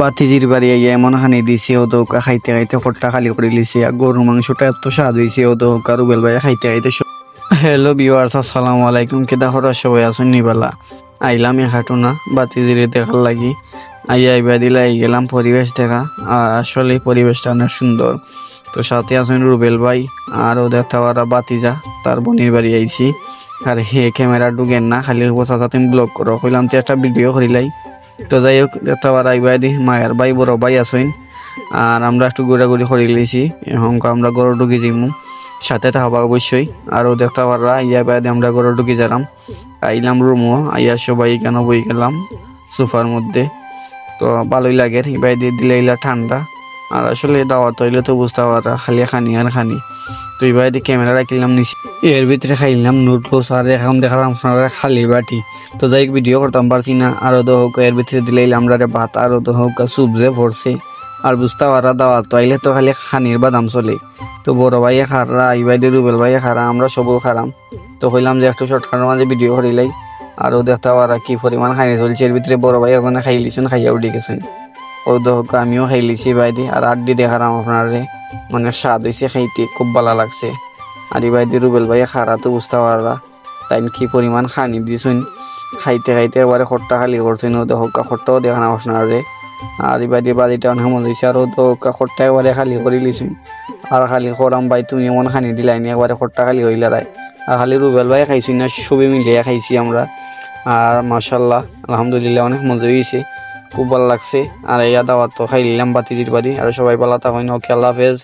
বাতিজির বাড়ি আইয়া এমন খানি দিছে ও দৌকা খাইতে খাইতে খট্টা খালি করে লিছে আর গরুর মাংসটা এত স্বাদ হয়েছে ও দৌকা রুবেল ভাই খাইতে খাইতে হ্যালো ভিউয়ার্স আসসালামু আলাইকুম কেদা হরা সবাই আছেন নিবালা আইলাম খাটুনা বাতিজিরে দেখার লাগি আইয়া আইবা দিলে আই গেলাম পরিবেশ দেখা আর আসলে পরিবেশটা অনেক সুন্দর। তো সাথে আছেন রুবেল ভাই আর ওদের তাওয়ারা বাতিজা তার বোনের বাড়ি আইছি আর হে ক্যামেরা ঢুকেন না খালি বসা তুমি ব্লগ করো কইলাম তো একটা ভিডিও করিলাই। তো যাই হোক তাওয়ার আইবা দি মায়ের ভাই বড় ভাই আছেন আর আমরা একটু ঘোরাঘুরি করে লিয়েছি এখন আমরা গরু ঢুকে যাইমু সাথে থাকবা অবশ্যই। আরও দেখতে পাররা ইয়া বাইরে আমরা গরু ঢুকে যালাম আইলাম রুমও আইয়া সবাই কেন বই গেলাম সোফার মধ্যে। তো ভালোই লাগে বাইরে দিলে ইলা ঠান্ডা আর আসলে দাওয়াত হইলে তো বুঝতে পারা খালি খানি আর খানি। তো এবার ক্যামেরা রাখিলাম নিচে এর ভিতরে খাইলাম নুডলস আর এখন দেখালাম আপনারা খালি বাটি। তো যাই ভিডিও করতাম পারছি না আরও তো হোক এর ভিতরে দিলে আমরা ভাত আরও তো হোক সুপ যে পড়ছে আর বুঝতে পারা দাওয়াত তো আইলে তো খালি খানির বাদাম চলে। তো বড় ভাইয়ে খারা আইবাই দিয়ে রুবেল ভাইয়ে খারা আমরা সবও খারাম। তো কইলাম যে একটু শর্টকাটের মাঝে ভিডিও করিলাই আরও দেখতে পারা কি পরিমাণ খাইনি চলছে। এর ভিতরে বড় ভাই একজনে খাই লিছুন খাইয়া উঠে গেছেন ও দোক আমিও খাই লিছি বাইদি আর আড্ডি দেখারাম আপনারে মানে স্বাদ হয়েছে খাইতে খুব ভালো লাগছে। আর এই বাইদি রুবেল ভাইয়ে খারা তো বুঝতে পাররা তাই কি পরিমাণ খানি দিছুন খাইতে খাইতে এবারে খট্টা খালি করছেন ও দোক খট্টাও দেখারাম আপনারে। আর এবার বাড়িটা অনেক মজা হয়েছে আর ও তো খট্টা একবারে খালি করে লিছুন আর খালি খরাম ভাই তুমি এমন খানি দিলাই নি একবারে খট্টা খালি হইলে রায় আর খালি রুবেল ভাই খাইছি না সবই মিলিয়ে খাইছি আমরা। আর মাশাল্লাহ আলহামদুলিল্লাহ অনেক মজা হয়েছে খুব ভালো লাগছে। আর এই দাওয়াত তো খাইলাম বাতিজির বাড়ি আর সবাই ভালো থাকুন ওকে আল্লাহ হাফেজ।